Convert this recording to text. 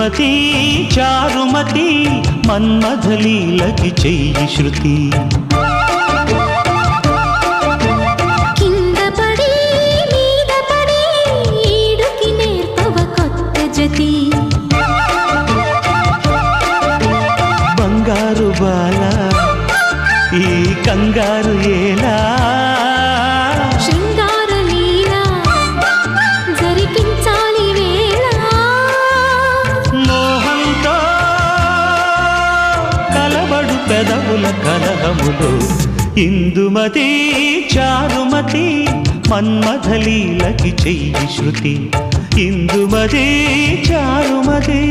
ఇందుమతి చారుమతి మన్మథలీలకి చెయ్యి శృతి కింద పడి మీద పడి ఈడుకి నేర్పవ కొత్త జతి బంగారు బాల ఈ కంగారు ఏలా శృంగార లీల జరిపించాలి వేళ మోహంతో కలబడు పెదవుల కలహములు ఇందుమతి చారుమతి మన్మథలీలకి చెయ్యి శృతి ఇందుమతి చారుమతి